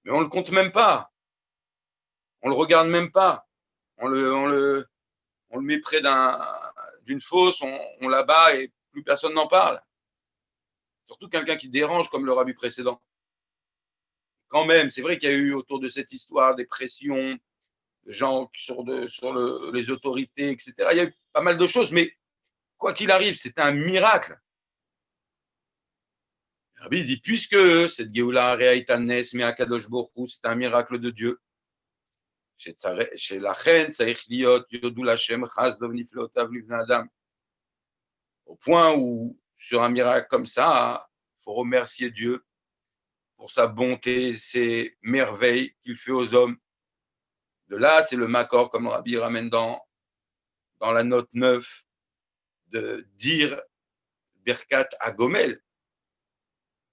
mais on ne le compte même pas. On ne le regarde même pas. On le met près d'une fosse, on l'abat et plus personne n'en parle. Surtout quelqu'un qui dérange comme le rabbi précédent. Quand même, c'est vrai qu'il y a eu autour de cette histoire des pressions, de gens sur les autorités, etc. Il y a eu pas mal de choses, mais quoi qu'il arrive, c'est un miracle. Le rabbi dit, puisque cette Géoula Reaïtanes, mais Akadosh Borou, c'est un miracle de Dieu, chez la reine, Saïch Liot, Yodou Lachem, Chasdov Niflotav Livna Adam, au point où, sur un miracle comme ça, il faut remercier Dieu pour sa bonté, ses merveilles qu'il fait aux hommes. De là, c'est le Makor, comme le Rabbi ramène dans la note 9, de dire Birkat à Gomel.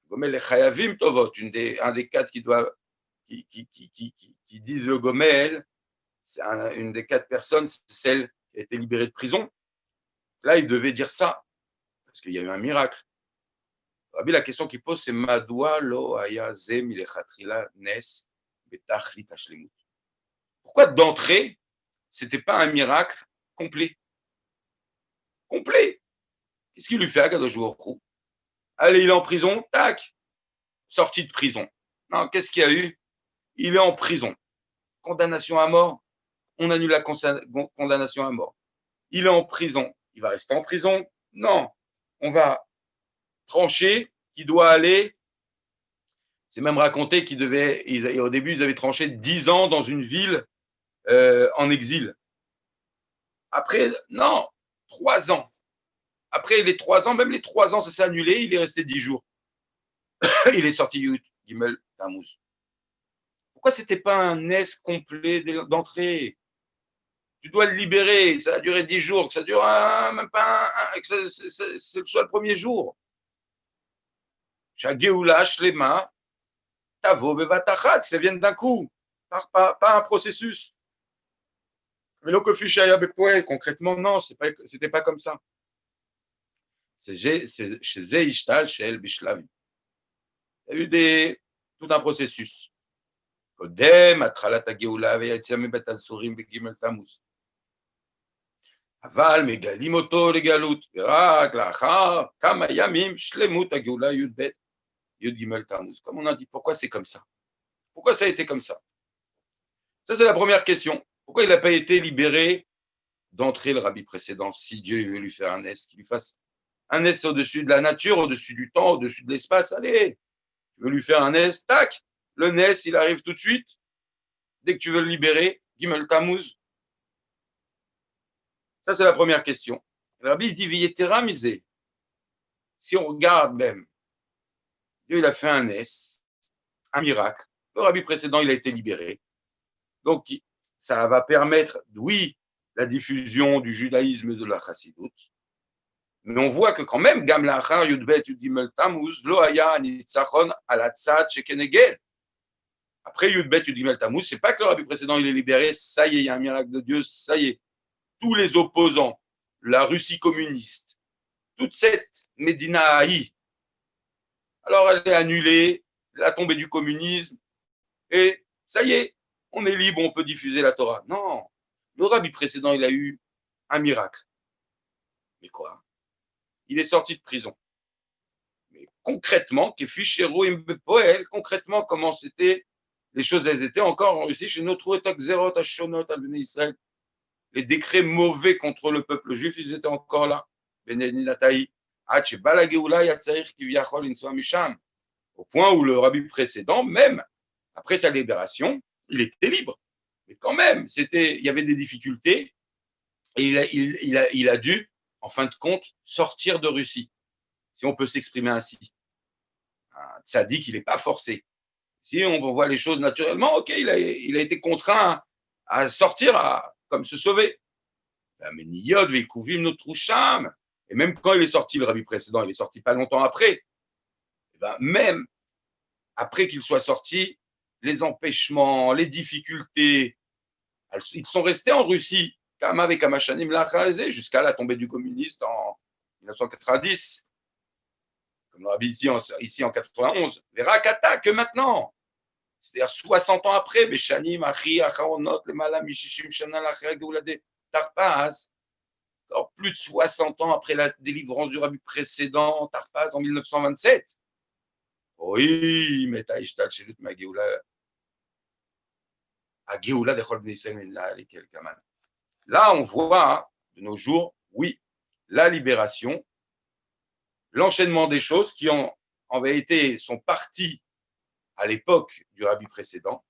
Gomel et Chayavim Tovot, un des quatre qui disent le Gomel, c'est une des quatre personnes, c'est celle qui a été libérée de prison. Là, il devait dire ça, parce qu'il y a eu un miracle. Rabbi, la question qu'il pose, c'est Madoua lo haya ze milechatrila nes betachlit hashlemut. Pourquoi d'entrée, c'était pas un miracle complet? Complet. Qu'est-ce qu'il lui fait à Kadosh Baruch Hu? Allez, il est en prison, tac, sorti de prison. Non, qu'est-ce qu'il y a eu? Il est en prison. Condamnation à mort, on annule la condamnation à mort. Il est en prison. Il va rester en prison? Non. On va trancher qu'il doit aller. C'est même raconté au début, ils avaient tranché 10 ans dans une ville en exil. Après, non, 3 ans. Après les 3 ans, même les 3 ans, ça s'est annulé, il est resté 10 jours. Il est sorti Yud, Gimel, Tammuz. Pourquoi c'était pas un S complet d'entrée? Tu dois le libérer, ça a duré 10 jours, que ça dure même pas que ce soit le premier jour. Shagéoula, Shlema, Tavo, Bevatachat, ça vient d'un coup, pas un processus. Mais le Kofushaya Bepoel, concrètement, non, c'était pas comme ça. C'est chez Zeishtal, chez El Bishlavi. Il y a eu tout un processus. Kodem, Atralat Agéoula, Veyatzia Mebet Al-Surim, Begimel Tammuz. אבל מגלים אותו לגלות, ורק לאחר כמה ימים שלמות הגאולה י"ב, י"ג תמוז. Comme on a dit, pourquoi c'est comme ça? Pourquoi ça a été comme ça? Ça, c'est la première question. Pourquoi il n'a pas été libéré d'entrer le rabbi précédent, si Dieu veut lui faire un S, qu'il lui fasse un S au-dessus de la nature, au-dessus du temps, au-dessus de l'espace? Allez, tu veux lui faire un S, tac, le NES, il arrive tout de suite. Dès que tu veux le libérer, Gimel Tammuz. Ça, c'est la première question. Le rabbi dit, Viyetera misé. Si on regarde même, Dieu il a fait un S, un miracle. Le rabbi précédent, il a été libéré. Donc, ça va permettre, oui, la diffusion du judaïsme et de la chassidoute. Mais on voit que quand même, Gam Lachar, Yudbet, Yudgimel Tammuz, Lo Haya, Nitzachon, Alatzat, Shekeneged. Après Yudbet, Yudgimel Tammuz, c'est pas que le rabbi précédent, il est libéré, ça y est, il y a un miracle de Dieu, ça y est. Tous les opposants, la Russie communiste, toute cette Médina haï, alors elle est annulée, la tombée du communisme, et ça y est, on est libre, on peut diffuser la Torah. Non, le rabbi précédent, il a eu un miracle. Mais quoi? Il est sorti de prison. Mais concrètement, concrètement, comment c'était, les choses, elles étaient encore en Russie, chez notre Xerot, Ashonot, Albné Israël. Les décrets mauvais contre le peuple juif, ils étaient encore là. Au point où le rabbi précédent, même après sa libération, il était libre. Mais quand même, il y avait des difficultés et il a dû, en fin de compte, sortir de Russie, si on peut s'exprimer ainsi. Ça dit qu'il n'est pas forcé. Si on voit les choses naturellement, ok, il a été contraint à sortir, comme se sauver. Mais Niyod, Veikouvim, notre Cham. Et même quand il est sorti, le rabbi précédent, il est sorti pas longtemps après. Même après qu'il soit sorti, les empêchements, les difficultés, ils sont restés en Russie, jusqu'à la tombée du communiste en 1990, comme on l'a dit ici en 91. Verra Kata, que maintenant. c'est-à-dire 60 ans après, Beshanim, Achi, Acharonot, Lemala, Mishishim, Shana, Lachia, Geoula de Tarpaz, encore plus de 60 ans après la délivrance du rabbi précédent, Tarpaz, en 1927. Oui, mais Taïshtal, Shelut, Ma Geoula, à Geoula de Chol Bnei lesquels Kaman. Là, on voit, de nos jours, oui, la libération, l'enchaînement des choses qui, en vérité, sont parties à l'époque du rabbi précédent,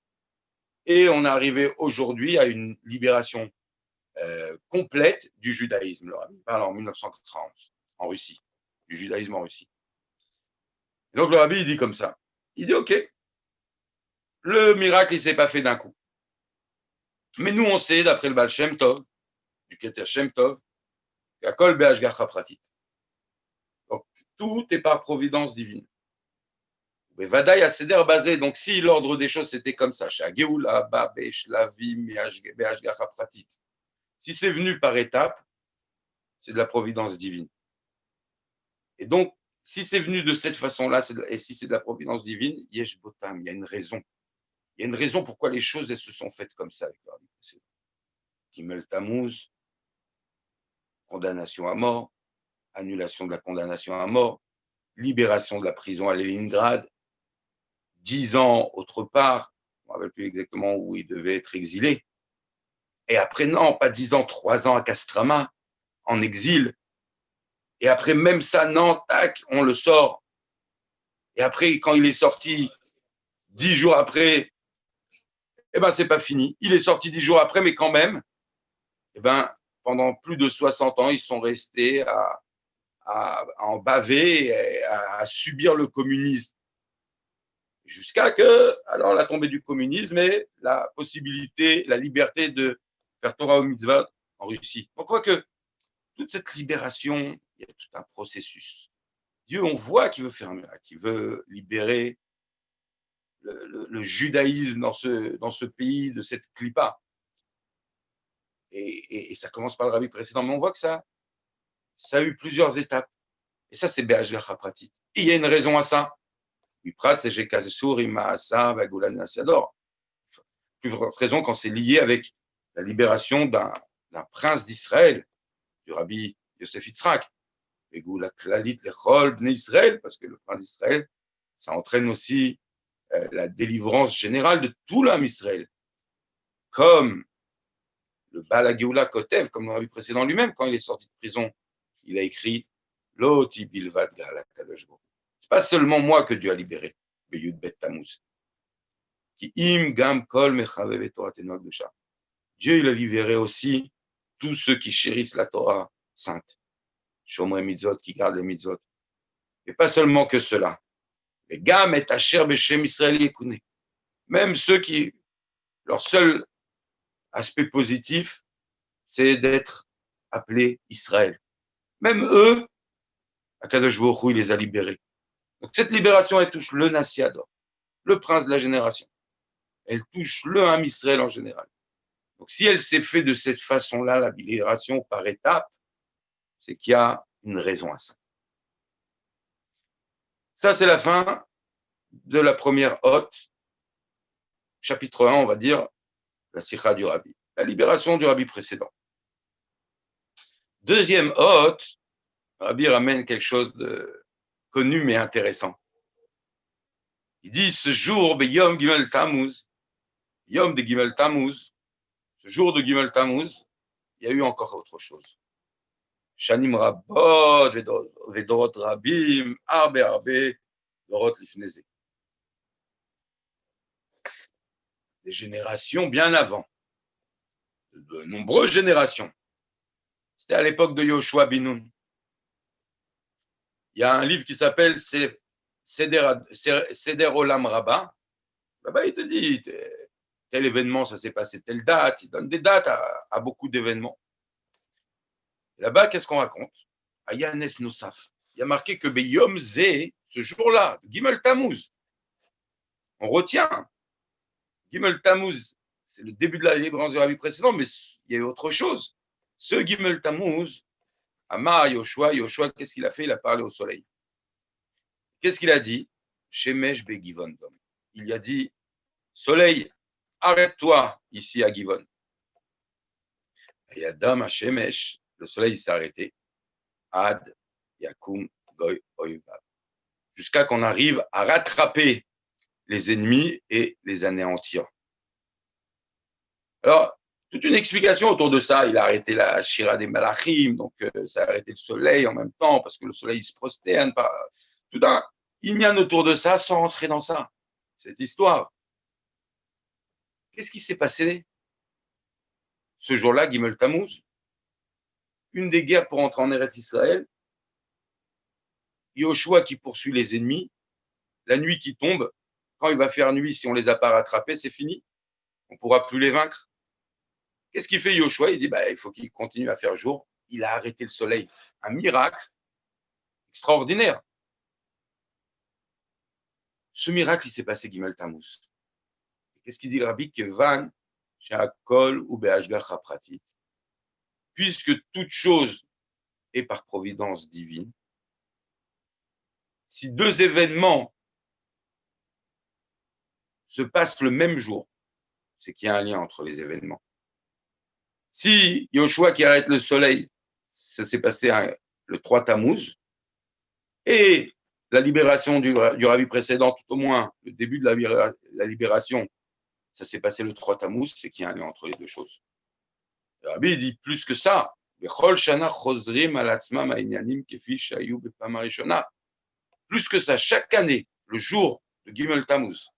et on est arrivé aujourd'hui à une libération complète du judaïsme. Le rabbi parle en 1930 en Russie, du judaïsme en Russie. Et donc le rabbi il dit comme ça, il dit ok, le miracle il s'est pas fait d'un coup, mais nous on sait d'après le Baal Shem Tov, du Keter Shem Tov, qu'Akol Be'ashgacha Pratit. Donc tout est par providence divine. Mais Vadaï a Seder basé, donc si l'ordre des choses c'était comme ça, Shageoula, Babesh, Lavim, Be'ashgacha Pratit. Si c'est venu par étapes, c'est de la providence divine. Et donc, si c'est venu de cette façon-là, et si c'est de la providence divine, Yesh Botam, il y a une raison. Il y a une raison pourquoi les choses elles se sont faites comme ça avec le rabbi précédent. Gimel Tammuz, condamnation à mort, annulation de la condamnation à mort, libération de la prison à Leningrad, 10 ans autre part, je ne me rappelle plus exactement où il devait être exilé. Et après, non, pas 10 ans, 3 ans à Castrama, en exil. Et après, même ça, non, tac, on le sort. Et après, quand il est sorti, 10 jours après, eh ben, c'est pas fini. Il est sorti 10 jours après, mais quand même, eh ben, pendant plus de 60 ans, ils sont restés à en baver, à subir le communisme. Jusqu'à que, alors, la tombée du communisme et la possibilité, la liberté de faire Torah au mitzvah en Russie. On croit que toute cette libération, il y a tout un processus. Dieu, on voit qu'il veut faire un miracle, qu'il veut libérer le judaïsme dans ce pays, de cette clipa. Et ça commence par le rabbi précédent, mais on voit que ça a eu plusieurs étapes. Et ça, c'est Be'ashgacha Pratit. Et il y a une raison à ça. Prat, c'est Jekazesur, Imaasa, Vagulan Asador. Plus forte raison quand c'est lié avec la libération d'un prince d'Israël, du rabbi Yosef Yitzhak. Et Goula Klalit Lechol Bnei Israël, parce que le prince d'Israël, ça entraîne aussi la délivrance générale de tout l'âme Israël. Comme le Baal HaGeoula Kotev, comme le rabbi précédent lui-même, quand il est sorti de prison, il a écrit Loti Bilvad Gal HaKadosh Baruch. C'est pas seulement moi que Dieu a libéré, Beyud Bet Tammuz. Qui im gam kol mechavev Toratenu Akdusha. Dieu, il a libéré aussi tous ceux qui chérissent la Torah sainte. Shomrei Mitzvot, qui gardent les Mitzvot. Et pas seulement que cela. Mais gam et asher beshem Israël yekune. Même ceux qui, leur seul aspect positif, c'est d'être appelés Israël. Même eux, Akadosh Baruch Hu, il les a libérés. Donc cette libération, elle touche le Nassiador, le prince de la génération. Elle touche le Ham Israël en général. Donc si elle s'est faite de cette façon-là, la libération par étapes, c'est qu'il y a une raison à ça. Ça, c'est la fin de la première hôte, chapitre 1, on va dire, la Sikha du Rabbi, la libération du Rabbi précédent. Deuxième hôte, le Rabbi ramène quelque chose de connu mais intéressant. Il dit, ce jour, Yom Gimel Tammuz, Yom de Gimel Tammuz, ce jour de Gimel Tammuz, il y a eu encore autre chose. Shanim Rabot, Vedorot Rabim, Arbe, Dorot Lifneze. Des générations bien avant, de nombreuses générations. C'était à l'époque de Yoshua bin Nun. Il y a un livre qui s'appelle Seder Olam Rabbah. Là-bas, il te dit, tel événement, ça s'est passé telle date. Il donne des dates à beaucoup d'événements. Là-bas, qu'est-ce qu'on raconte? À Yanes Nosaf. Il y a marqué que Beyom Zé, ce jour-là, Gimel Tammuz, on retient. Gimel Tammuz, c'est le début de la libération du rabbi précédent, mais il y a eu autre chose. Ce Gimel Tammuz, Amar Yoshua, qu'est-ce qu'il a fait? Il a parlé au soleil. Qu'est-ce qu'il a dit? Shemesh Begivon Dom. Il a dit, soleil, arrête-toi ici à Givon. Et Adam Hashemesh, le soleil s'est arrêté. Ad Yakum Goy Oyvav. Jusqu'à qu'on arrive à rattraper les ennemis et les anéantir. Alors, toute une explication autour de ça. Il a arrêté la Shira des Malachim, donc ça a arrêté le soleil en même temps, parce que le soleil se prosterne. Tout un ignan autour de ça, sans rentrer dans ça. Cette histoire. Qu'est-ce qui s'est passé ce jour-là, Gimel Tammuz? Une des guerres pour entrer en Eretz Israël. Yoshua qui poursuit les ennemis. La nuit qui tombe. Quand il va faire nuit, si on ne les a pas rattrapés, c'est fini. On ne pourra plus les vaincre. Qu'est-ce qu'il fait Yoshua? Il dit, il faut qu'il continue à faire jour. Il a arrêté le soleil. Un miracle extraordinaire. Ce miracle, il s'est passé Gimel Tammuz. Qu'est-ce qu'il dit le rabbi? Kevan, She'akol ou Be'ashgach HaPratit. Puisque toute chose est par providence divine, si deux événements se passent le même jour, c'est qu'il y a un lien entre les événements. Si Yoshua qui arrête le soleil, ça s'est passé le 3 Tammuz, et la libération du rabbi précédent, tout au moins le début de la libération, ça s'est passé le 3 Tammuz, c'est qu'il y a un lien entre les deux choses. Le rabbi dit plus que ça. Plus que ça, chaque année, le jour de Gimel Tammuz,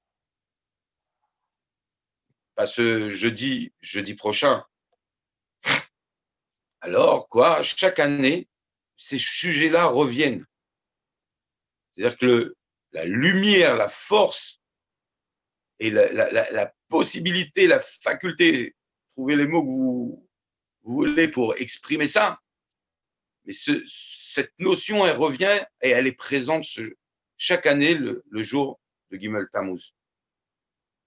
pas ce jeudi prochain, alors quoi, chaque année, ces sujets-là reviennent. C'est-à-dire que la lumière, la force et la possibilité, la faculté, trouvez les mots que vous voulez pour exprimer ça, mais cette notion, elle revient et elle est présente chaque année, le jour de Gimel Tammuz.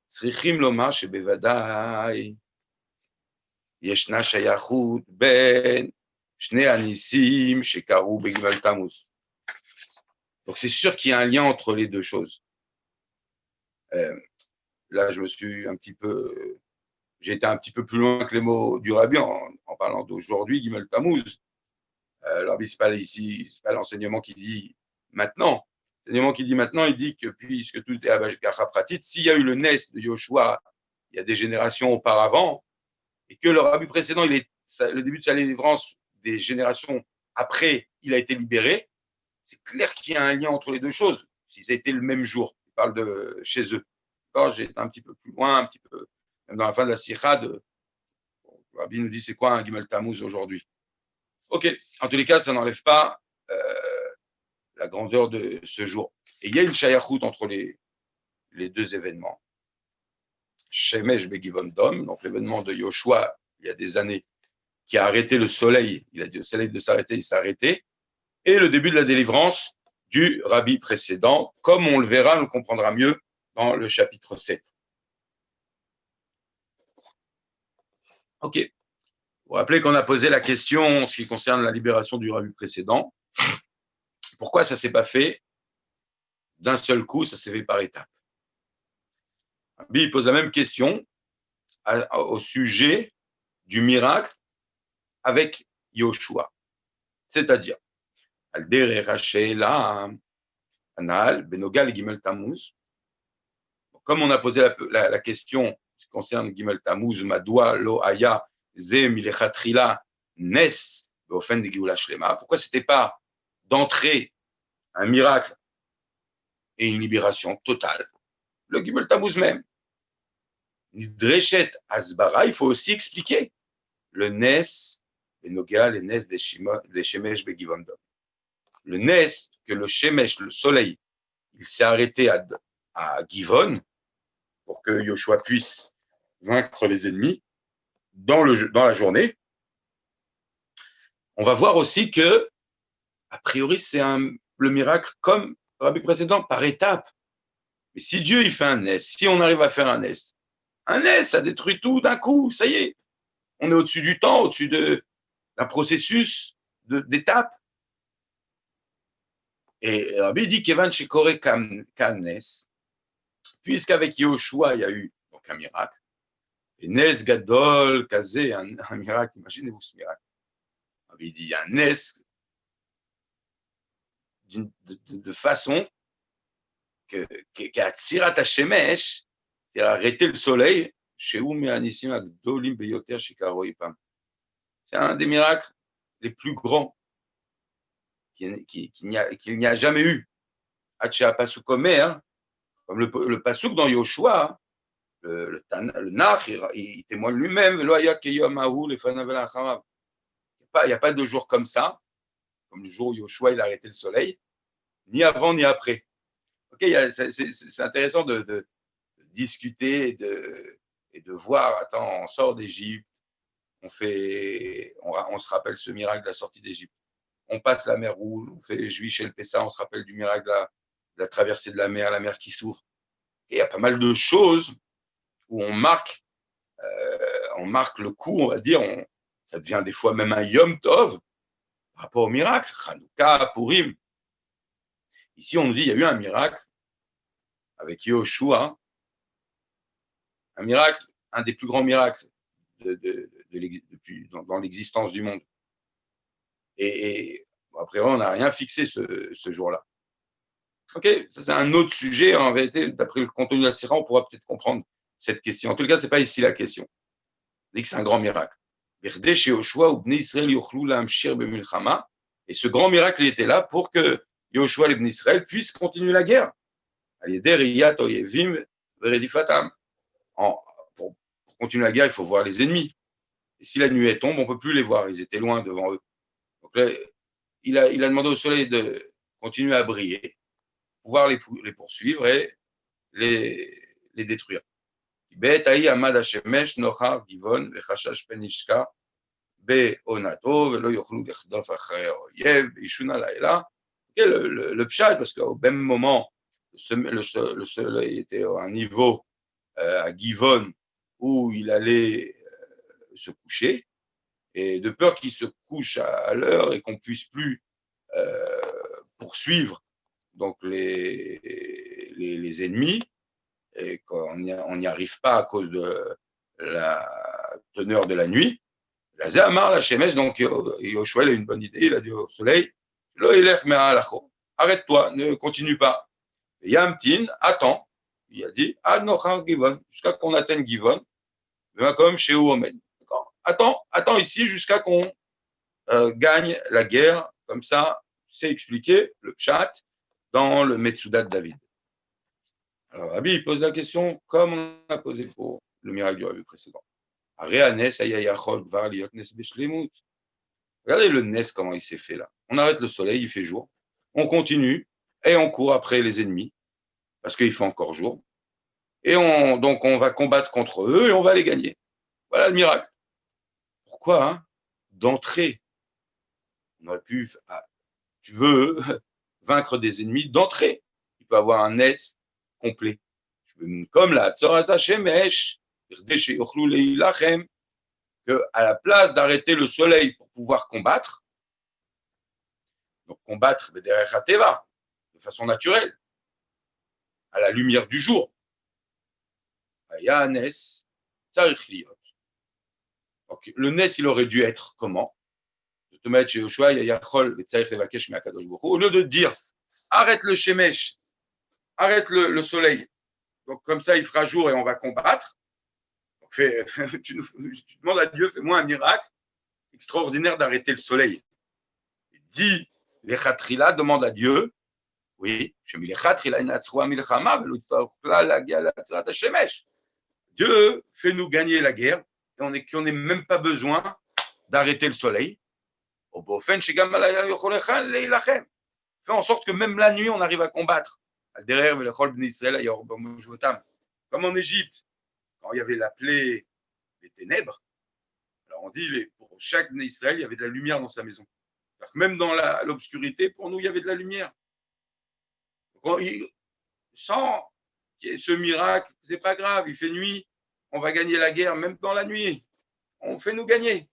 צריכים לומר שבוודאי ישנה שייכות בין שני הניסים שקרו בגמל תמוז. Donc c'est sûr qu'il y a un lien entre les deux choses. Là, j'ai été un petit peu plus loin que les mots du rabbi en parlant d'aujourd'hui, Gimel Tammuz. Alors, c'est pas ici, c'est pas l'enseignement qui dit maintenant. L'enseignement qui dit maintenant, il dit que puisque tout est Abashgacha Pratit, s'il y a eu le Nes de Yoshua il y a des générations auparavant, et que le rabbi précédent, le début de sa délivrance des générations après, il a été libéré, c'est clair qu'il y a un lien entre les deux choses, si ça a été le même jour. Il parle de chez eux. J'ai été un petit peu plus loin, un petit peu, même dans la fin de la Sikha, le rabbi nous dit c'est quoi un Gimel Tammuz aujourd'hui. Ok, en tous les cas, ça n'enlève pas la grandeur de ce jour. Et il y a une shayachout entre les deux événements. Shemesh Begivon Dom, donc l'événement de Yoshua, il y a des années, qui a arrêté le soleil, il a dit au soleil de s'arrêter, il s'est arrêté, et le début de la délivrance du rabbi précédent, comme on le verra, on le comprendra mieux dans le chapitre 7. Ok. Vous vous rappelez qu'on a posé la question en ce qui concerne la libération du rabbi précédent. Pourquoi ça ne s'est pas fait d'un seul coup, ça s'est fait par étapes? Rabbi pose la même question au sujet du miracle avec Yoshua. C'est-à-dire, comme on a posé la question qui concerne Gimel Tammuz, Madoua lo haya ze milechatrila nes beofen de Geoula Shlema, pourquoi c'était pas d'entrer un miracle et une libération totale, le Gimel Tammuz même. Nidreshet Asbara, il faut aussi expliquer le Nes, Benoga, le Nes des Shemesh Begivondom. Le Nes, que le Shemesh, le soleil, il s'est arrêté à Givon pour que Yoshua puisse vaincre les ennemis dans la journée. On va voir aussi que, a priori, c'est le miracle comme le rabbi précédent, par étapes. Mais si Dieu il fait un Nes, si on arrive à faire un Nes, ça détruit tout d'un coup, ça y est. On est au-dessus du temps, au-dessus d'un processus d'étapes. Et Rabbi dit qu'Evan Shekore Kanes, puisqu'avec Yoshua, il y a eu qu'un miracle. Et Nes Gadol, Kazé, un miracle, imaginez-vous ce miracle. Il dit, il y a un Nes de façon qu'à Tsirat Hashemesh, c'est-à-dire arrêter le soleil, chez Oumé Anissim Agdolim Beyoter Shikaro Ipam. C'est un des miracles les plus grands qu'il n'y a jamais eu. Hacha Pasukome, hein, comme le Pasuk dans Yoshua, hein, le Nach, il témoigne lui-même, il n'y a pas de jour comme ça, comme le jour où Yoshua il a arrêté le soleil, ni avant ni après. Okay, c'est intéressant de discuter et de voir, attends, on sort d'Égypte, on se rappelle ce miracle de la sortie d'Égypte. On passe la mer Rouge, on fait les Juifs chez le Pessa, on se rappelle du miracle de la traversée de la mer qui s'ouvre. Il y a pas mal de choses où on marque le coup, on va dire, ça devient des fois même un Yom Tov par rapport au miracle, Hanouka, Purim. Ici, on nous dit il y a eu un miracle avec Yoshua, un miracle, un des plus grands miracles dans l'existence du monde. Et après, on n'a rien fixé ce jour-là. Ok, ça c'est un autre sujet. En vérité, d'après le contenu de la Sira, on pourra peut-être comprendre cette question. En tout cas, ce n'est pas ici la question. On dit que c'est un grand miracle. Et ce grand miracle, il était là pour que Yoshua et Bnei Israël puissent continuer la guerre. Pour continuer la guerre, il faut voir les ennemis. Et si la nuée tombe, on ne peut plus les voir. Ils étaient loin devant eux. Donc là, il a demandé au soleil de continuer à briller, pouvoir les poursuivre et les détruire. Le pshat, parce qu'au même moment, le soleil était à un niveau à Givon où il allait se coucher, et de peur qu'il se couche à l'heure et qu'on puisse plus poursuivre donc les ennemis, et qu'on n'y arrive pas à cause de la teneur de la nuit. La Zéhamar, la Shemesh, donc Yoshua a une bonne idée, il a dit au soleil, arrête-toi, ne continue pas. Et Yamtin, attends, il a dit, Ad-Nochar Givon, jusqu'à qu'on atteigne Givon, comme chez Ouomen. Attends ici jusqu'à qu'on gagne la guerre, comme ça, c'est expliqué, le pshat, dans le Metsudat de David. Alors, Rabbi, il pose la question comme on a posé pour le miracle du Rabbi précédent. Regardez le Nes, comment il s'est fait là. On arrête le soleil, il fait jour. On continue et on court après les ennemis parce qu'il fait encore jour. Et donc on va combattre contre eux et on va les gagner. Voilà le miracle. Pourquoi hein? D'entrée. On aurait pu, tu veux vaincre des ennemis d'entrée. Il peut avoir un Nes complet. Comme la Tzorata Shemesh, que à la place d'arrêter le soleil pour pouvoir combattre, donc combattre de façon naturelle, à la lumière du jour, donc, le Nes, il aurait dû être comment? Au lieu de dire arrête le Shemesh, arrête le soleil, donc comme ça il fera jour et on va combattre. Donc, tu demandes à Dieu, fais-moi un miracle extraordinaire d'arrêter le soleil. Il dit, les Khatrila demande à Dieu, oui, Dieu fait-nous gagner la guerre et qu'on n'ait même pas besoin d'arrêter le soleil. Fait en sorte que même la nuit, on arrive à combattre. Comme en Égypte, quand il y avait la plaie des ténèbres, alors on dit, pour chaque Bnei Israël, il y avait de la lumière dans sa maison. Même dans l'obscurité, pour nous, il y avait de la lumière. Sans qu'il y ait ce miracle, c'est pas grave, il fait nuit, on va gagner la guerre, même dans la nuit. On fait nous gagner.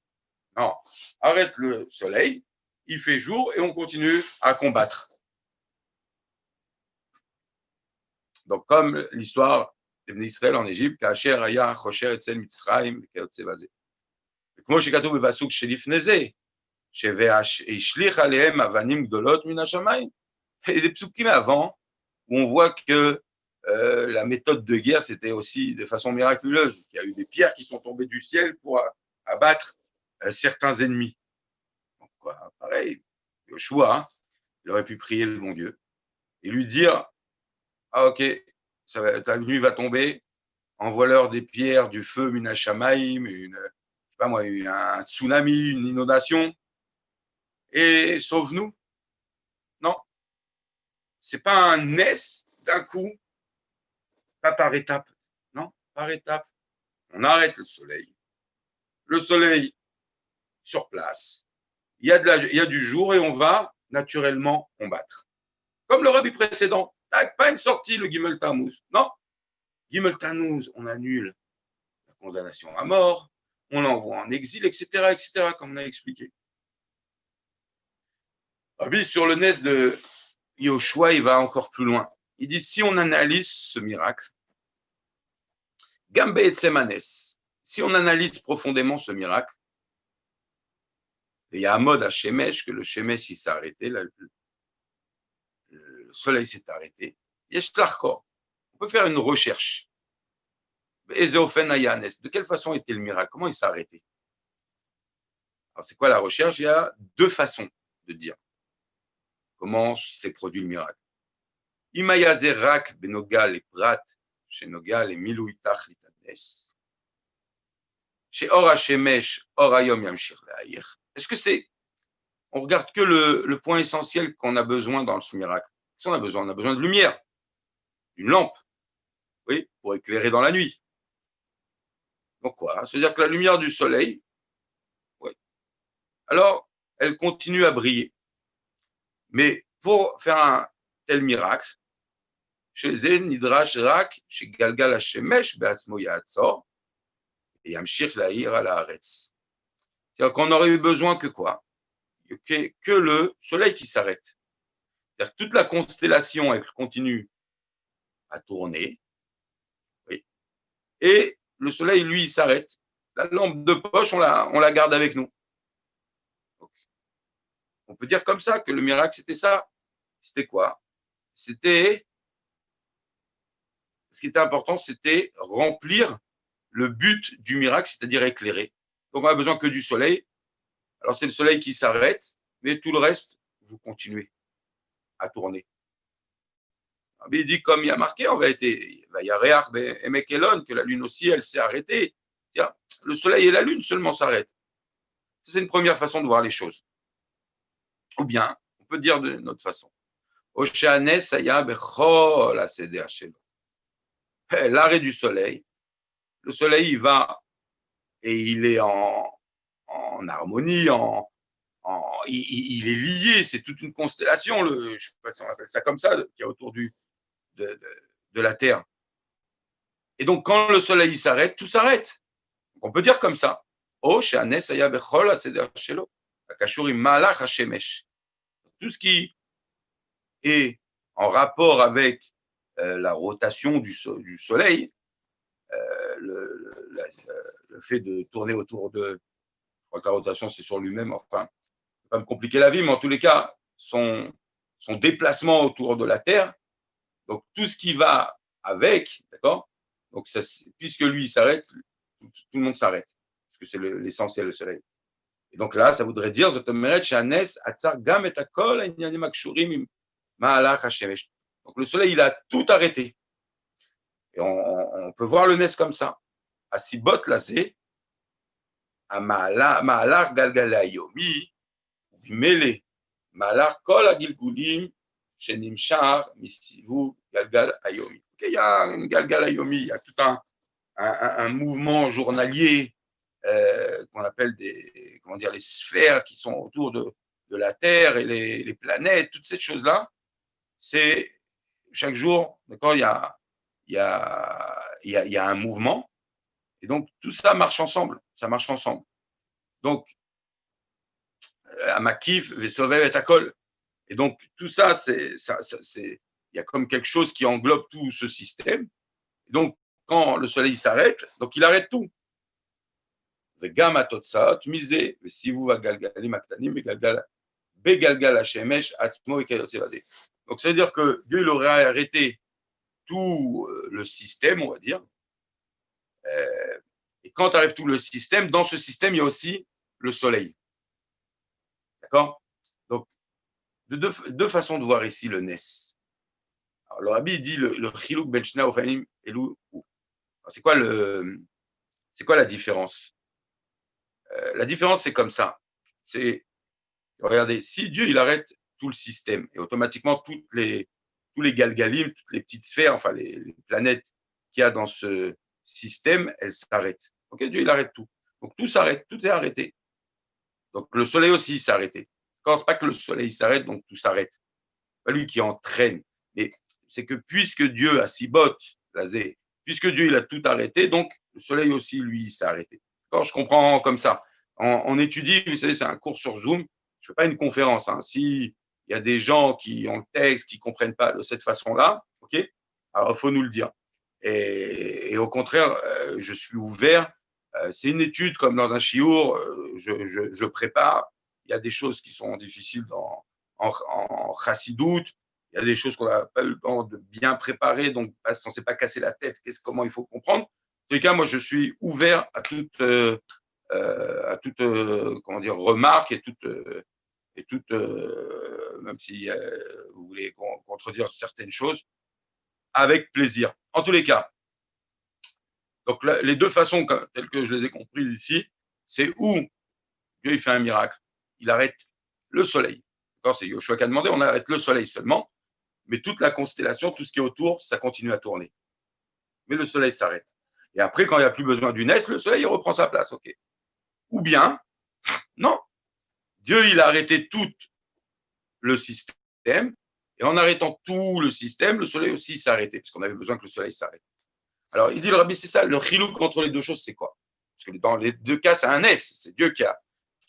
Non, arrête le soleil, il fait jour et on continue à combattre. Donc, comme l'histoire לבני ישראל en Égypte, כאשר היה חושר אצל מצרים וכיוצא בזה. וכמו שכתוב בפסוק שלפני זה, שהשליך עליהם אבנים גדולות מן השמיים, et des psukim avant, où on voit que la méthode de guerre, c'était aussi de façon miraculeuse. Il y a eu des pierres qui sont tombées du ciel pour abattre certains ennemis. Donc, quoi, pareil, Yoshua, hein, il aurait pu prier le bon Dieu et lui dire, ah ok, ta nuit va tomber, envoie-leur des pierres, du feu, minashamaim, je sais pas moi, un tsunami, une inondation, et sauve-nous. Non, c'est pas un NES d'un coup, pas par étape, non, par étape. On arrête le soleil sur place, il y a du jour et on va naturellement combattre. Comme le rabbi précédent, pas une sortie, le Gimel Tammuz, non, Gimel Tammuz, on annule la condamnation à mort, on l'envoie en exil, etc., comme on a expliqué. Rabbi, sur le Nes de Yoshua, il va encore plus loin. Il dit, si on analyse ce miracle, Gambe et Tsemanes, si on analyse profondément ce miracle, et il y a un mode à Shemesh, que le Shemesh, il s'est arrêté, le soleil s'est arrêté. On peut faire une recherche. De quelle façon était le miracle? Comment il s'est arrêté? Alors, c'est quoi la recherche? Il y a deux façons de dire comment s'est produit le miracle. Imayazerak benogal et prat, chez Nogal et Milouitach litades, chez Or Hashemesh, Or Hayom Yamshir Le'ayir. Est-ce que c'est, on regarde que le point essentiel qu'on a besoin dans ce miracle? Qu'est-ce qu'on a besoin? On a besoin de lumière, d'une lampe, oui, pour éclairer dans la nuit. Donc quoi? C'est-à-dire que la lumière du soleil, oui, alors elle continue à briller. Mais pour faire un tel miracle, chez Zen Nidrash Rak, chez Galgal Hashemesh, Beatzmo Ya'atzor, et Yamshir La'ir ala Haaretz. C'est-à-dire qu'on aurait eu besoin que quoi? Que le soleil qui s'arrête. C'est-à-dire que toute la constellation, elle continue à tourner, oui, et le soleil, lui, il s'arrête. La lampe de poche, on la garde avec nous. Donc, on peut dire comme ça que le miracle, c'était ça. C'était quoi? C'était, ce qui était important, c'était remplir le but du miracle, c'est-à-dire éclairer. Donc, on a besoin que du soleil. Alors, c'est le soleil qui s'arrête, mais tout le reste, vous continuez à tourner. Mais il dit, comme il y a marqué, en vérité, il y a Réach et Mekelon, que la lune aussi, elle s'est arrêtée. Le soleil et la lune seulement s'arrêtent. C'est une première façon de voir les choses. Ou bien, on peut dire de notre façon. L'arrêt du soleil, le soleil, il va et il est en harmonie, il est lié, c'est toute une constellation, je ne sais pas si on appelle ça comme ça, qui est autour de la Terre. Et donc, quand le soleil s'arrête, tout s'arrête. On peut dire comme ça. Tout ce qui est en rapport avec la rotation du soleil, le fait de tourner autour de, je crois que la rotation c'est sur lui-même, enfin, je ne vais pas me compliquer la vie, mais en tous les cas, son déplacement autour de la Terre, donc tout ce qui va avec, d'accord? Donc ça, puisque lui il s'arrête, tout le monde s'arrête, parce que c'est l'essentiel, le soleil. Et donc là, ça voudrait dire, donc le soleil, il a tout arrêté. Et on peut voir le Nes comme ça. Asibot lazé, à Ma'alar Galgala Yomi, Mele, Ma'alar Kol Agilgulim, Shenimshar, Misivu, Galgal Ayomi. Il y a une Galgal Ayomi, il y a tout un mouvement journalier qu'on appelle les sphères qui sont autour de la Terre et les planètes, toutes ces choses-là. C'est chaque jour, d'accord, il y a un mouvement. Et donc, tout ça marche ensemble. Ça marche ensemble. Donc, Amakif, Vesovel et Akol. Et donc, tout ça, il y a comme quelque chose qui englobe tout ce système. Donc, quand le soleil s'arrête, donc il arrête tout. וגם התוצאות מזה, וסיבוב הגלגלים הקטנים בגלגל השמש עצמו וכיוצא בזה. Donc, c'est-à-dire que Dieu il aurait arrêté tout le système, on va dire. Et quand arrive tout le système, dans ce système, il y a aussi le soleil. D'accord? Donc, deux façons de voir ici le Nes. Alors, le Rabbi dit le Chilouk ben Shna Ofanim Elou. C'est quoi la différence? La différence, c'est comme ça. C'est, regardez, si Dieu il arrête tout le système et automatiquement tous les galgalim, toutes les petites sphères, enfin les planètes qu'il y a dans ce système, elles s'arrêtent. Ok, Dieu il arrête tout. Donc tout s'arrête, tout est arrêté. Donc le soleil aussi s'est arrêté. Quand c'est pas que le soleil s'arrête, donc tout s'arrête. Pas lui qui entraîne. Mais c'est que puisque Dieu a Sibot, Lazé, puisque Dieu il a tout arrêté, donc le soleil aussi lui s'est arrêté. Quand je comprends comme ça. On étudie, vous savez, c'est un cours sur Zoom. Je fais pas une conférence. Hein. Si il y a des gens qui ont le texte, qui comprennent pas de cette façon-là, ok, alors il faut nous le dire. Et au contraire, je suis ouvert. C'est une étude comme dans un chiour. Je prépare. Il y a des choses qui sont difficiles en chassidoute. Il y a des choses qu'on n'a pas eu le temps de bien préparer, donc on ne s'est pas cassé la tête. Comment il faut comprendre. En tout cas, moi, je suis ouvert à toute comment dire, remarque et toute même si vous voulez contredire certaines choses, avec plaisir. En tous les cas, donc les deux façons telles que je les ai comprises ici, c'est où Dieu il fait un miracle, il arrête le soleil. C'est Yoshua qui a demandé, on arrête le soleil seulement, mais toute la constellation, tout ce qui est autour, ça continue à tourner. Mais le soleil s'arrête. Et après, quand il n'y a plus besoin d'une S, le soleil il reprend sa place, ok. Ou bien, non, Dieu il a arrêté tout le système, et en arrêtant tout le système, le soleil aussi s'est arrêté, parce qu'on avait besoin que le soleil s'arrête. Alors, il dit le Rabbi, c'est ça, le chilouk entre les deux choses, c'est quoi? Parce que dans les deux cas, c'est un S, c'est Dieu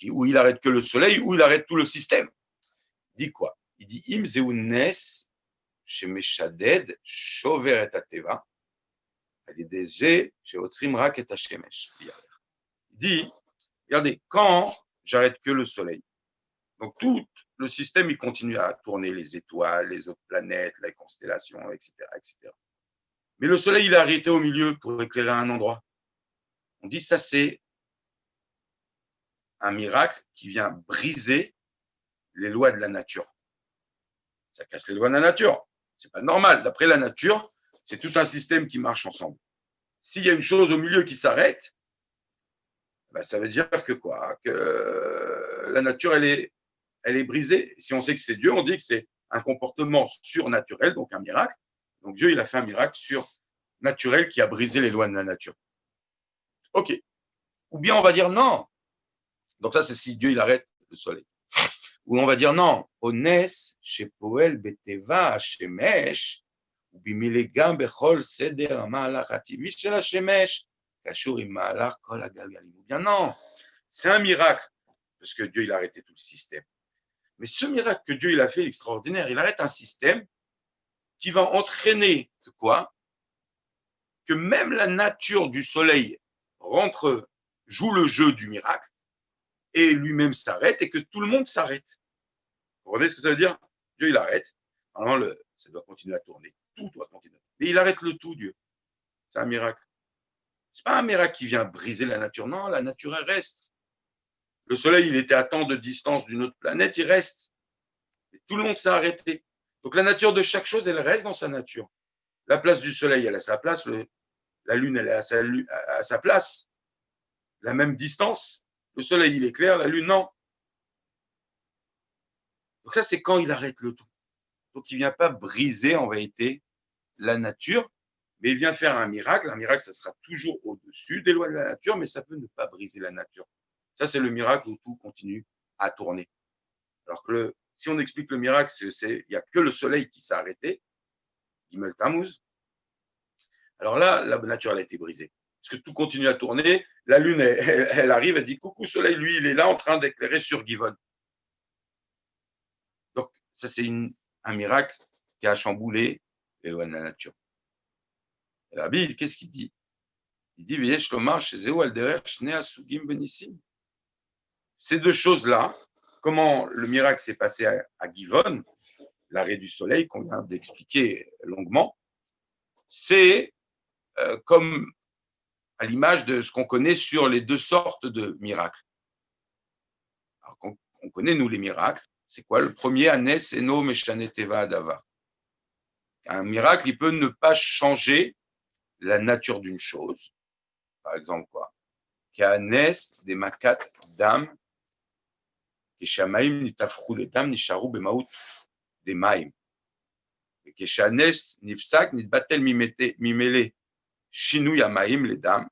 où il arrête que le soleil, où il arrête tout le système. Il dit quoi? Il dit Im zeounes shemeshaded shover et ateva, alideze sheotzrim rak et hashemesh. Il dit, regardez, quand j'arrête que le soleil, donc tout le système, il continue à tourner, les étoiles, les autres planètes, les constellations, etc., etc. Mais le soleil, il est arrêté au milieu pour éclairer un endroit. On dit ça, c'est un miracle qui vient briser les lois de la nature. Ça casse les lois de la nature. C'est pas normal. D'après la nature, c'est tout un système qui marche ensemble. S'il y a une chose au milieu qui s'arrête, ben ça veut dire que quoi? Que la nature, elle est brisée. Si on sait que c'est Dieu, on dit que c'est un comportement surnaturel, donc un miracle. Donc Dieu, il a fait un miracle surnaturel qui a brisé les lois de la nature. Ok. Ou bien on va dire non. Donc ça, c'est si Dieu, il arrête le soleil. Ou on va dire non. Ones, shepoel beteva shemesh, ובמילי גם בכל סדר המהלך הטבעי של השמש, קשור עם מהלך כל הגלגלים. Ou bien non, c'est un miracle, parce que Dieu, il a arrêté tout le système. Mais ce miracle que Dieu, il a fait, extraordinaire, il arrête un système qui va entraîner quoi? Que même la nature du soleil joue le jeu du miracle, et lui-même s'arrête, et que tout le monde s'arrête. Vous comprenez ce que ça veut dire? Dieu, il arrête. Normalement, ça doit continuer à tourner. Tout doit continuer. Mais il arrête le tout, Dieu. C'est un miracle. Ce n'est pas un miracle qui vient briser la nature. Non, la nature, elle reste. Le soleil, il était à tant de distance d'une autre planète, il reste. Et tout le monde s'est arrêté. Donc la nature de chaque chose, elle reste dans sa nature. La place du soleil, elle a sa place. La lune, elle est à sa place. La même distance. Le soleil, il est clair, la lune, non. Donc ça, c'est quand il arrête le tout. Donc il ne vient pas briser, en vérité, la nature, mais il vient faire un miracle. Un miracle, ça sera toujours au-dessus des lois de la nature, mais ça peut ne pas briser la nature. Ça, c'est le miracle où tout continue à tourner. Alors que si on explique le miracle, il n'y a que le soleil qui s'est arrêté, Gimel Tammuz. Alors là, la nature, elle a été brisée. Parce que tout continue à tourner. La lune, elle arrive, elle dit coucou soleil, lui, il est là en train d'éclairer sur Givon. Donc, ça, c'est un miracle qui a chamboulé les lois de la nature. Et Rabbi, qu'est-ce qu'il dit? Il dit, V'yesh lomar shezeu al derech shnei asugim benissim. Ces deux choses-là, comment le miracle s'est passé à Givon, l'arrêt du soleil qu'on vient d'expliquer longuement, c'est comme à l'image de ce qu'on connaît sur les deux sortes de miracles. Alors, on connaît, nous, les miracles. C'est quoi? Le premier, Anes Eno Meshane Teva Adava. Un miracle, il peut ne pas changer la nature d'une chose. Par exemple, quoi? Anes des makat dam, Keshamaim nitafru le dam nisharu bemaout des maim. Keshanes nifsak nitbatel mimele shinu yamaim les dames.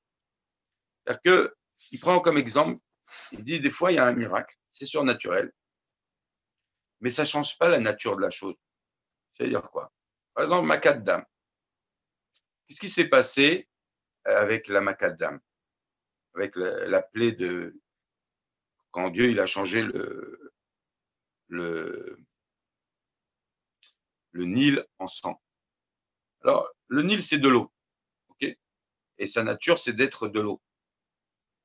C'est-à-dire qu'il prend comme exemple, il dit des fois il y a un miracle, c'est surnaturel, mais ça ne change pas la nature de la chose. C'est-à-dire quoi? Par exemple, Makadam. Qu'est-ce qui s'est passé avec la Makadam? Avec la plaie de... Quand Dieu il a changé le Nil en sang. Alors, le Nil, c'est de l'eau. Okay, et sa nature, c'est d'être de l'eau.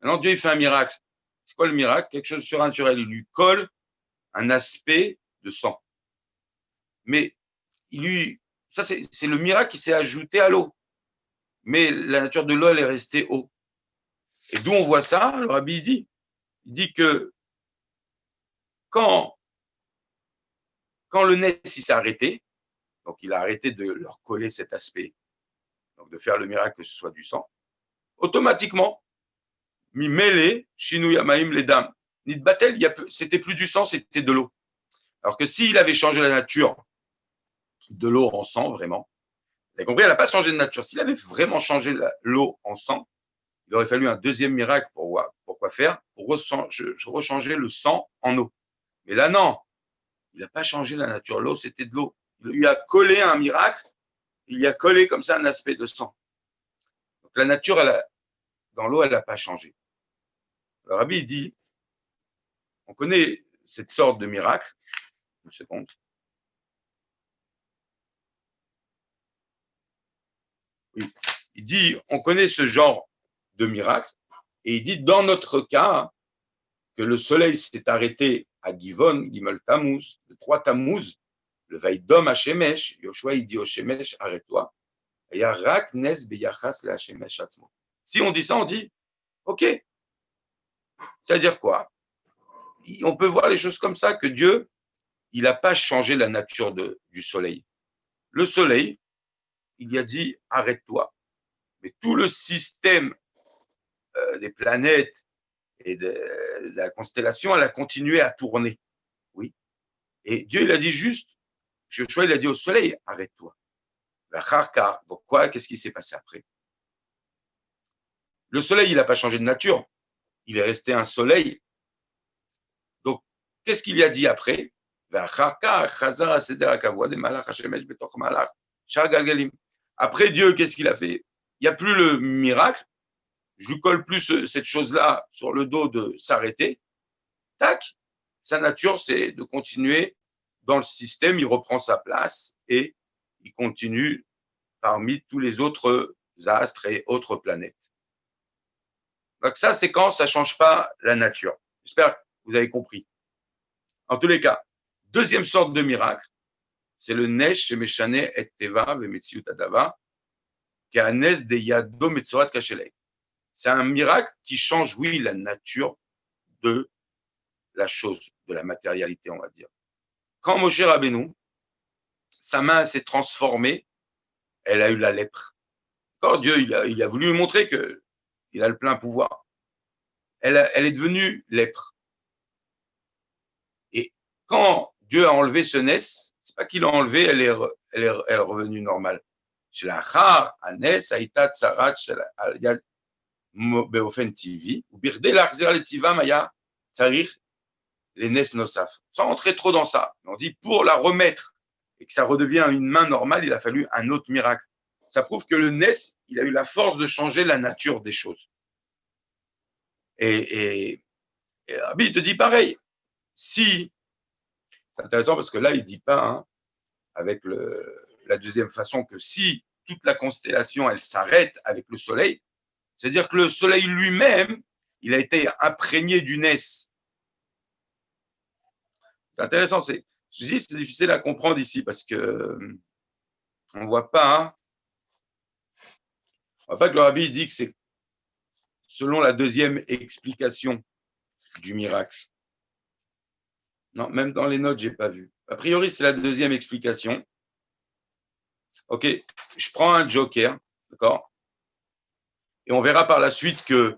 Maintenant, Dieu il fait un miracle. C'est quoi le miracle? Quelque chose de surnaturel. Il lui colle un aspect de sang. Mais ça c'est le miracle qui s'est ajouté à l'eau. Mais la nature de l'eau, elle est restée eau. Et d'où on voit ça? Le Rabbi il dit que quand le Ness il s'est arrêté, donc il a arrêté de leur coller cet aspect, donc de faire le miracle que ce soit du sang, automatiquement, mi mêlé, chinou yamaim les dames, nidbatel, c'était plus du sang, c'était de l'eau. Alors que s'il avait changé la nature de l'eau en sang, vraiment, vous avez compris, elle n'a pas changé de nature. S'il avait vraiment changé l'eau en sang, il aurait fallu un deuxième miracle pour quoi faire? Pour rechanger le sang en eau. Mais là, non, il n'a pas changé la nature. L'eau, c'était de l'eau. Il lui a collé un miracle, il lui a collé comme ça un aspect de sang. Donc la nature, dans l'eau, elle n'a pas changé. Le Rabbi, il dit, on connaît cette sorte de miracle. Une seconde. Oui. Il dit, on connaît ce genre de miracle, et il dit, dans notre cas, que le soleil s'est arrêté à Givon, Gimel Tammuz, le 3 Tammuz, le Vaïdom à Shemesh, Yoshua il dit au Shemesh, arrête-toi. Il y a Rak Nes Beyachas le Shemesh Atzmo. Si on dit ça, on dit, ok. C'est-à-dire quoi? On peut voir les choses comme ça, que Dieu, il n'a pas changé la nature du soleil. Le soleil, il y a dit, arrête-toi. Mais tout le système des planètes et de la constellation, elle a continué à tourner. Oui. Et Dieu, il a dit juste, Joshua, il a dit au soleil, arrête-toi. La charka, donc quoi, qu'est-ce qui s'est passé après? Le soleil, il n'a pas changé de nature. Il est resté un soleil. Donc, qu'est-ce qu'il y a dit après? Après Dieu, qu'est-ce qu'il a fait? Il n'y a plus le miracle. Je lui colle plus cette chose-là sur le dos de s'arrêter. Tac, sa nature, c'est de continuer dans le système. Il reprend sa place et il continue parmi tous les autres astres et autres planètes. Donc ça, c'est quand ça ne change pas la nature. J'espère que vous avez compris. En tous les cas, deuxième sorte de miracle, c'est le Nesh Shemeshane et Teva Vemetziut Adava, qui est un Nes de Yado Metzorat Kashelei. C'est un miracle qui change, oui, la nature de la chose, de la matérialité, on va dire. Quand Moshe Rabbeinu, sa main s'est transformée, elle a eu la lèpre. Quand Dieu, il a voulu lui montrer qu'il a le plein pouvoir. Elle est devenue lèpre. Et quand Dieu a enlevé ce Nes, c'est pas qu'il l'a enlevé, elle est revenue normale. Shlachar, Anes, Aïtat, Sarat, Beofen TV, ou Birdé, Larzir, Letiva, Maya, Tsarir, les Nes Nosaf. Sans entrer trop dans ça. On dit pour la remettre et que ça redevienne une main normale, il a fallu un autre miracle. Ça prouve que le Nes, il a eu la force de changer la nature des choses. Et Rabbi, il te dit pareil. Si, c'est intéressant parce que là, il ne dit pas, hein, avec la deuxième façon, que si toute la constellation, elle s'arrête avec le soleil. C'est-à-dire que le soleil lui-même, il a été imprégné du Ness. C'est intéressant, c'est difficile à comprendre ici parce que on voit pas, hein, on voit pas que le Rabbi dit que c'est selon la deuxième explication du miracle. Non, même dans les notes, j'ai pas vu. A priori, c'est la deuxième explication. Ok, je prends un joker, d'accord, et on verra par la suite que,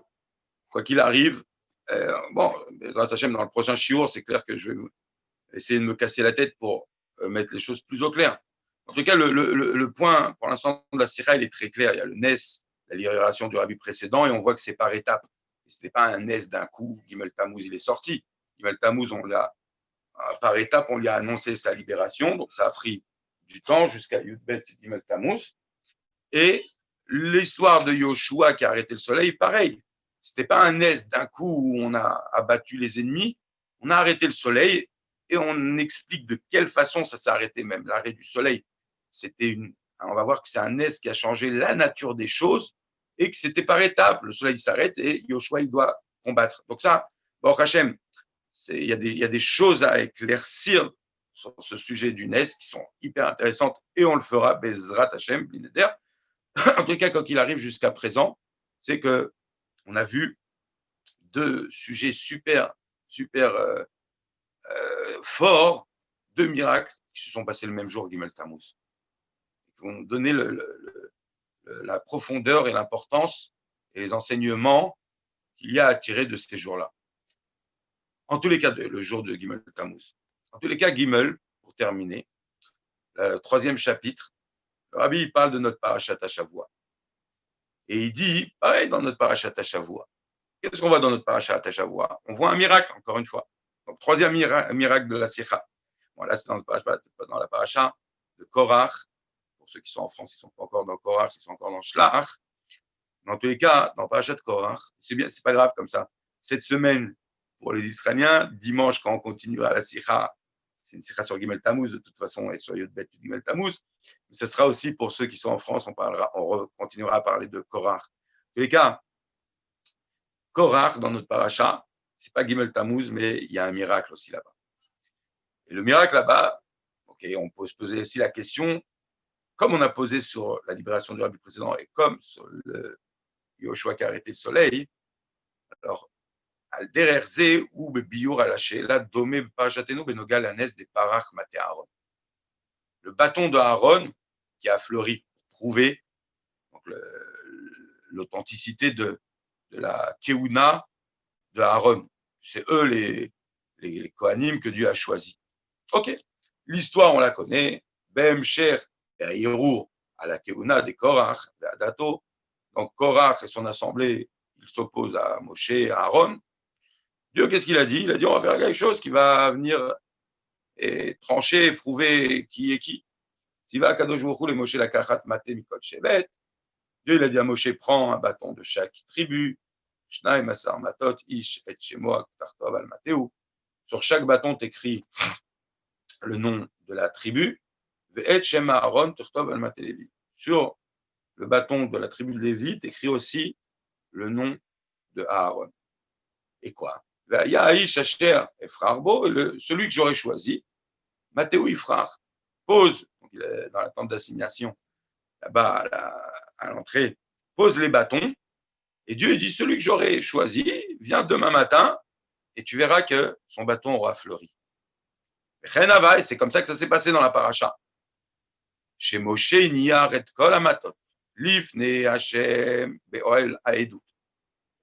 quoi qu'il arrive, bon, dans le prochain shiur, c'est clair que je vais essayer de me casser la tête pour mettre les choses plus au clair. En tout cas, le point, pour l'instant, de la Sira, il est très clair. Il y a le Nes, la libération du Rabbi précédent, et on voit que c'est par étapes. Ce n'était pas un Nes d'un coup. Gimel Tammuz, il est sorti. Gimel Tammuz, par étapes, on lui a annoncé sa libération. Donc, ça a pris du temps jusqu'à Yudbet Gimel Tammuz. Et l'histoire de Yoshua qui a arrêté le soleil, pareil. Ce n'était pas un Nes d'un coup où on a abattu les ennemis. On a arrêté le soleil et on explique de quelle façon ça s'est arrêté, même l'arrêt du soleil. On va voir que c'est un Nes qui a changé la nature des choses et que c'était par étapes. Le soleil s'arrête et Yoshua, il doit combattre. Donc ça, Baruch Hashem, il y a des choses à éclaircir sur ce sujet du Nes qui sont hyper intéressantes et on le fera, Bezrat Hashem, Blinéder. En tout cas, quand il arrive jusqu'à présent, c'est que on a vu deux sujets super forts, deux miracles qui se sont passés le même jour, Gimel Tammuz, qui vont donner la profondeur et l'importance et les enseignements qu'il y a à tirer de ces jours-là. En tous les cas, le jour de Gimel Tammuz. En tous les cas, Gimel, pour terminer, le troisième chapitre, le Rabbi il parle de notre parashat Shavua. Et il dit, pareil dans notre parashat Shavua. Qu'est-ce qu'on voit dans notre parashat Shavua? On voit un miracle, encore une fois. Donc, troisième miracle de la Sikha. Bon, là, c'est dans la paracha de Korach. Pour ceux qui sont en France, ils ne sont pas encore dans Korach, ils sont encore dans Shlach. Mais en tous les cas, dans la paracha de Korach, c'est bien, c'est pas grave comme ça. Cette semaine, pour les Israéliens, dimanche, quand on continuera la Sikha, c'est une Sikha sur Gimel Tammuz, de toute façon, et sur Yudbet Gimel Tammuz. Mais ce sera aussi pour ceux qui sont en France, on continuera à parler de Korach. En tous les cas, Korach, dans notre paracha, c'est pas Gimel Tammuz, mais il y a un miracle aussi là-bas. Et le miracle là-bas, okay, on peut se poser aussi la question, comme on a posé sur la libération du Rabbi précédent et comme sur le Yoshua qui a arrêté le soleil, alors, al dererze ou bebiour alaché, là, domé parachatenu benogal anes des parach maté Aaron. Le bâton de Aaron qui a fleuri pour prouver l'authenticité de la Keuna de Aaron. C'est eux les Kohanim que Dieu a choisis. Ok, l'histoire on la connaît. Bem Sher et Hirour à la Keuna des Korach, et à Dato. Donc Korach et son assemblée, ils s'opposent à Moshe et à Aaron. Dieu, qu'est-ce qu'il a dit? Il a dit on va faire quelque chose qui va venir et trancher et prouver qui est qui. Tiva Kadosh Baruch Hu le Moshe la Kachat Maté Mikol Shevet. Dieu, il a dit à Moshe prends un bâton de chaque tribu. Shnaim Asar Matot Ish et Shemoa Tartov al Mateu. Sur chaque bâton, t'écris le nom de la tribu. Ve'et Shem Aaron Tartov al Maté Lévi. Sur le bâton de la tribu de Lévi, t'écris aussi le nom de Aaron. Et quoi? Ve'ayish Asher Efrarbo, celui que j'aurais choisi, Mathéo Ifrar, pose, donc il est dans la tente d'assignation, là-bas à l'entrée, pose les bâtons, et Dieu dit, celui que j'aurais choisi, viens demain matin, et tu verras que son bâton aura fleuri. C'est comme ça que ça s'est passé dans la paracha. Chez Moshe, Niyar et Kol Amatot, Lifne Hashem Be'oel Haedut.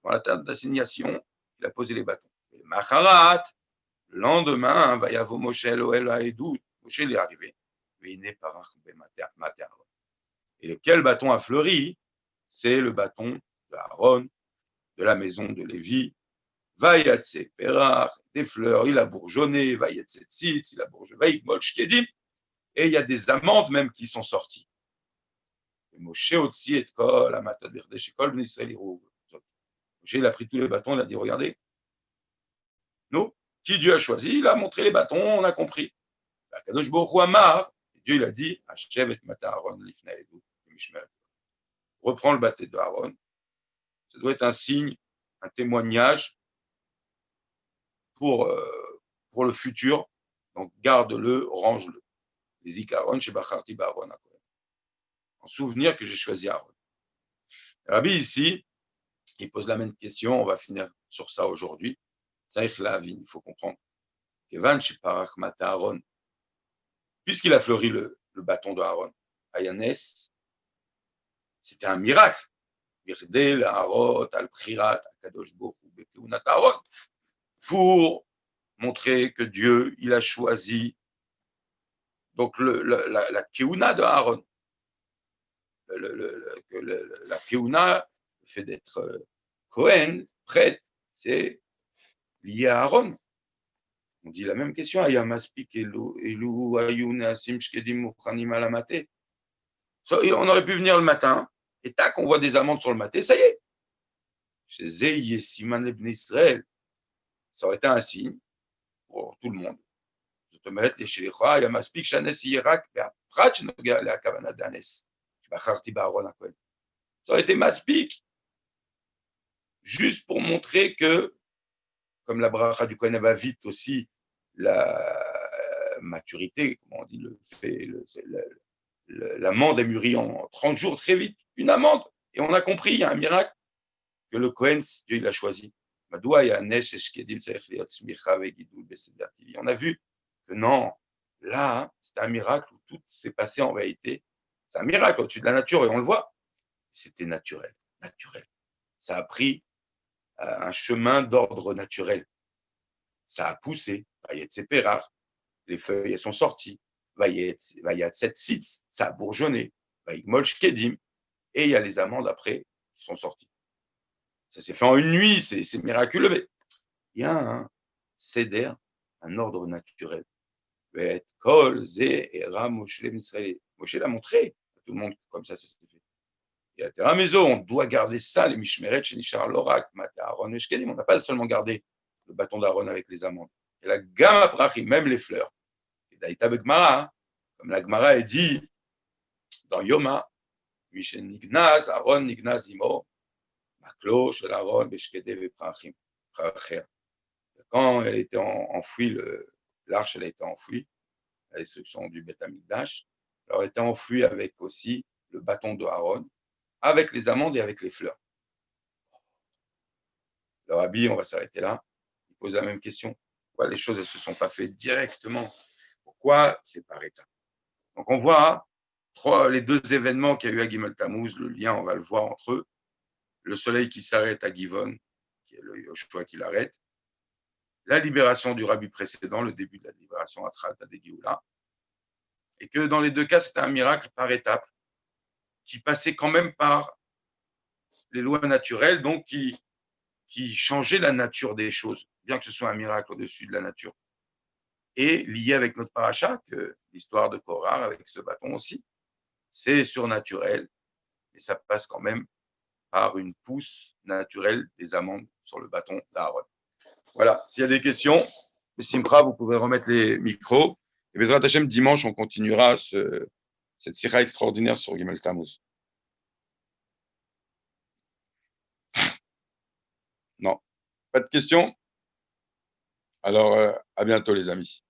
Dans la tente d'assignation, il a posé les bâtons. Et Macharat, le lendemain, Vayavo Moshe Elohel Haedut, Moshe il est arrivé. Et lequel bâton a fleuri? C'est le bâton d'Aaron, de la maison de Lévi. Vayatse Perach, des fleurs, il a bourgeonné, Vayatse Tzitz, il a bourgeonné, Molchkedim, et il y a des amandes même qui sont sorties. Moshe Otsi et Kol, Amatot Birdesh, Kol Ben Israël, Moshe il a pris tous les bâtons, il a dit regardez, nous, qui Dieu a choisi, il a montré les bâtons, on a compris. Kadosh Baruch Hu Amar, Dieu il a dit, Hashem et Mata Aaron Lifnei Edu Mishmeret. Reprends le bâton de Aaron. Ça doit être un signe, un témoignage pour le futur. Donc, garde-le, range-le. Les Zikaron, chez Bacharti Baaron. En souvenir que j'ai choisi Aaron. Rabbi, ici, il pose la même question. On va finir sur ça aujourd'hui. Tsaïch Lavin, il faut comprendre. Kevan, chez Parachmata Aaron. Puisqu'il a fleuri le bâton de Aaron, Ayanes, c'était un miracle. Birdel, Aarot, Al-Prirat, Kadosh Bohu, Bekeunat Aaron. Pour montrer que Dieu, il a choisi donc la Keuna de Aaron. La Keuna, le fait d'être Cohen, prêtre, c'est lié à Aaron. On dit la même question. On aurait pu venir le matin, et tac, on voit des amandes sur le maté, ça y est. Chez Zei Siman Ibn Israël, ça aurait été un signe pour tout le monde. זאת אומרת, לשליחו היה מספיק שהנס יהיה רק בפרט שנוגע להכוונה דהנס, שבחרתי בארון הכהן. Ça aurait été maspique, juste pour montrer que, comme la bracha du Kohen va vite aussi, la maturité, comment on dit, l'amande est mûrie en 30 jours très vite, une amande. Et on a compris, il y a un miracle, que le Kohen, Dieu il a choisi. On a vu que non, là, c'est un miracle où tout s'est passé en vérité. C'est un miracle au-dessus de la nature et on le voit. C'était naturel, naturel. Ça a pris un chemin d'ordre naturel. Ça a poussé. Les feuilles elles sont sorties. Vayat Sitz, ça a bourgeonné. Molch Kedim. Et il y a les amandes après qui sont sorties. Ça s'est fait en une nuit, c'est miraculeux, mais il y a un céder, un ordre naturel. Moshe l'a montré à tout le monde comme ça s'est fait. Et à Terra Maison, on doit garder ça, les Mishmeret, chez Nishar Lorak, Mata Aaron et Shkedim. On n'a pas seulement gardé le bâton d'Aaron avec les amandes. Et la Gamma Prachim, même les fleurs. Et Daïta Begmara, comme la Gemara est dit dans Yoma, Mishen Nignaz, Aaron Nignaz Imo, Maklo, Shel Aaron, Beshkede Veprachim. Quand elle a été enfouie, l'arche elle a été enfouie, la destruction du Beth Amikdash, alors elle était enfouie avec aussi le bâton de Aaron, avec les amandes et avec les fleurs. Le Rabbi, on va s'arrêter là, il pose la même question. Pourquoi les choses ne se sont pas faites directement? Pourquoi c'est par étapes? Donc on voit les deux événements qu'il y a eu à Gimel Tammuz, le lien, on va le voir entre eux. Le soleil qui s'arrête à Givon, qui est le Yoshua qui l'arrête. La libération du Rabbi précédent, le début de la libération à Tralta de Géoula. Et que dans les deux cas, c'était un miracle par étapes, qui passait quand même par les lois naturelles, donc qui changeait la nature des choses, bien que ce soit un miracle au-dessus de la nature. Et lié avec notre paracha, que l'histoire de Korah, avec ce bâton aussi, c'est surnaturel, et ça passe quand même par une pousse naturelle des amandes sur le bâton d'Aaron. Voilà, s'il y a des questions, Simcha, vous pouvez remettre les micros. Et Bezrat Hashem, dimanche, on continuera cette sira extraordinaire sur Gimel Tammuz. Non, pas de questions? Alors, à bientôt les amis.